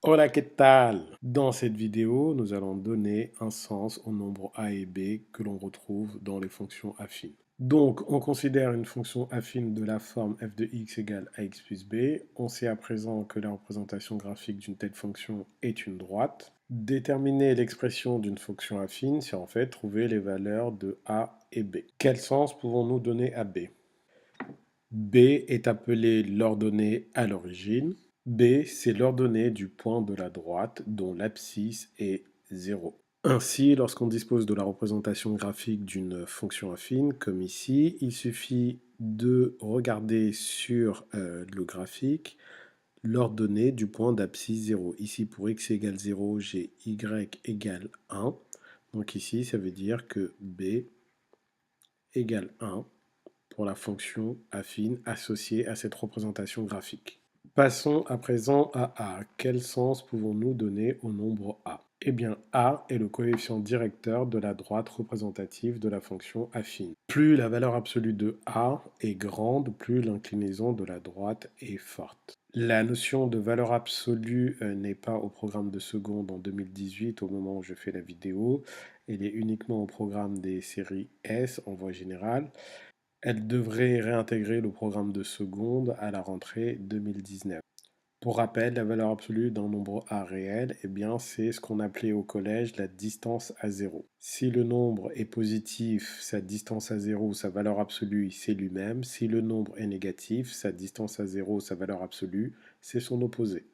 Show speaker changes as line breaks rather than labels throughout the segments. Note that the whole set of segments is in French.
Hola, ¿qué tal? Dans cette vidéo, nous allons donner un sens aux nombres a et b que l'on retrouve dans les fonctions affines. Donc, on considère une fonction affine de la forme f de x égale ax plus b. On sait à présent que la représentation graphique d'une telle fonction est une droite. Déterminer l'expression d'une fonction affine, c'est en fait trouver les valeurs de a et b. Quel sens pouvons-nous donner à b? B est appelé l'ordonnée à l'origine. B, c'est l'ordonnée du point de la droite dont l'abscisse est 0. Ainsi, lorsqu'on dispose de la représentation graphique d'une fonction affine, comme ici, il suffit de regarder sur le graphique l'ordonnée du point d'abscisse 0. Ici, pour x égale 0, j'ai y égale 1. Donc ici, ça veut dire que b égale 1 pour la fonction affine associée à cette représentation graphique. Passons à présent à A. Quel sens pouvons-nous donner au nombre A? Eh bien, A est le coefficient directeur de la droite représentative de la fonction affine. Plus la valeur absolue de A est grande, plus l'inclinaison de la droite est forte. La notion de valeur absolue n'est pas au programme de seconde en 2018 au moment où je fais la vidéo. Elle est uniquement au programme des séries S en voie générale. Elle devrait réintégrer le programme de seconde à la rentrée 2019. Pour rappel, la valeur absolue d'un nombre A réel, eh bien, c'est ce qu'on appelait au collège la distance à zéro. Si le nombre est positif, sa distance à zéro, sa valeur absolue, c'est lui-même. Si le nombre est négatif, sa distance à zéro, sa valeur absolue, c'est son opposé.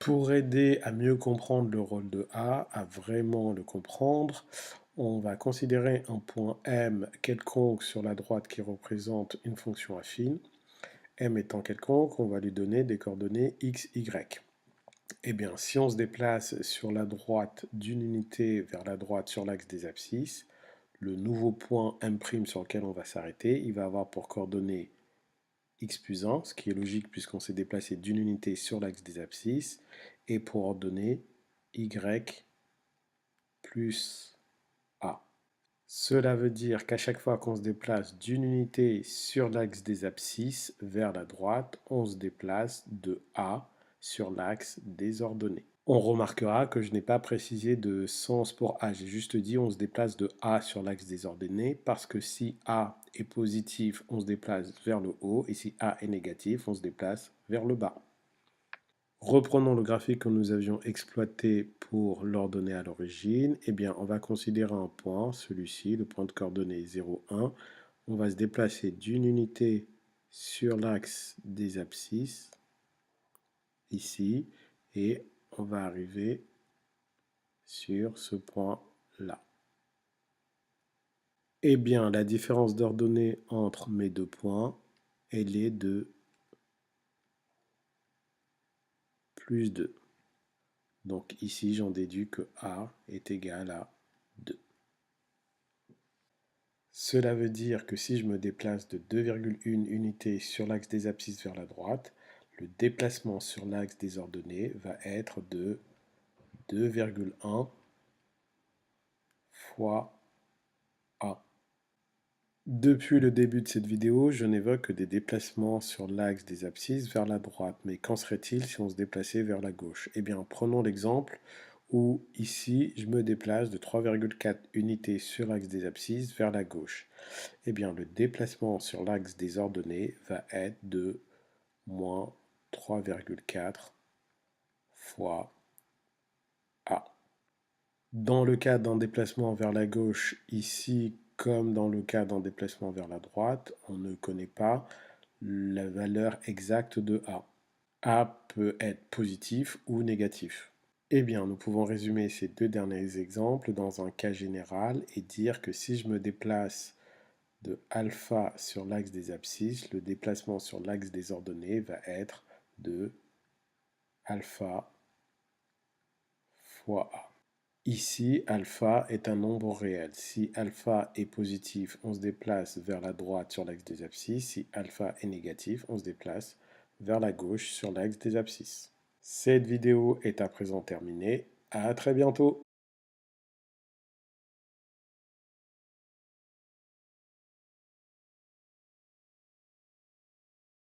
Pour aider à mieux comprendre le rôle de A, à vraiment le comprendre, on va considérer un point M quelconque sur la droite qui représente une fonction affine. M étant quelconque, on va lui donner des coordonnées x, y. Eh bien, si on se déplace sur la droite d'une unité vers la droite sur l'axe des abscisses, le nouveau point M' sur lequel on va s'arrêter, il va avoir pour coordonnées x plus 1, ce qui est logique puisqu'on s'est déplacé d'une unité sur l'axe des abscisses, et pour ordonner y plus a. Cela veut dire qu'à chaque fois qu'on se déplace d'une unité sur l'axe des abscisses vers la droite, on se déplace de A sur l'axe des ordonnées. On remarquera que je n'ai pas précisé de sens pour A, j'ai juste dit on se déplace de A sur l'axe des ordonnées parce que si A est positif, on se déplace vers le haut et si A est négatif, on se déplace vers le bas. Reprenons le graphique que nous avions exploité pour l'ordonnée à l'origine. Eh bien, on va considérer un point, celui-ci, le point de coordonnées 0, 1. On va se déplacer d'une unité sur l'axe des abscisses, ici, et on va arriver sur ce point-là. Eh bien, la différence d'ordonnée entre mes deux points, elle est de plus 2. Donc ici, j'en déduis que A est égal à 2. Cela veut dire que si je me déplace de 2,1 unités sur l'axe des abscisses vers la droite, le déplacement sur l'axe des ordonnées va être de 2,1 fois A. Depuis le début de cette vidéo, je n'évoque que des déplacements sur l'axe des abscisses vers la droite, mais qu'en serait-il si on se déplaçait vers la gauche? Eh bien, prenons l'exemple où ici, je me déplace de 3,4 unités sur l'axe des abscisses vers la gauche. Eh bien, le déplacement sur l'axe des ordonnées va être de moins 3,4 fois A. Dans le cas d'un déplacement vers la gauche, ici, comme dans le cas d'un déplacement vers la droite, on ne connaît pas la valeur exacte de A. A peut être positif ou négatif. Eh bien, nous pouvons résumer ces deux derniers exemples dans un cas général et dire que si je me déplace de alpha sur l'axe des abscisses, le déplacement sur l'axe des ordonnées va être de alpha fois A. Ici, alpha est un nombre réel. Si alpha est positif, on se déplace vers la droite sur l'axe des abscisses. Si alpha est négatif, on se déplace vers la gauche sur l'axe des abscisses. Cette vidéo est à présent terminée. À très bientôt.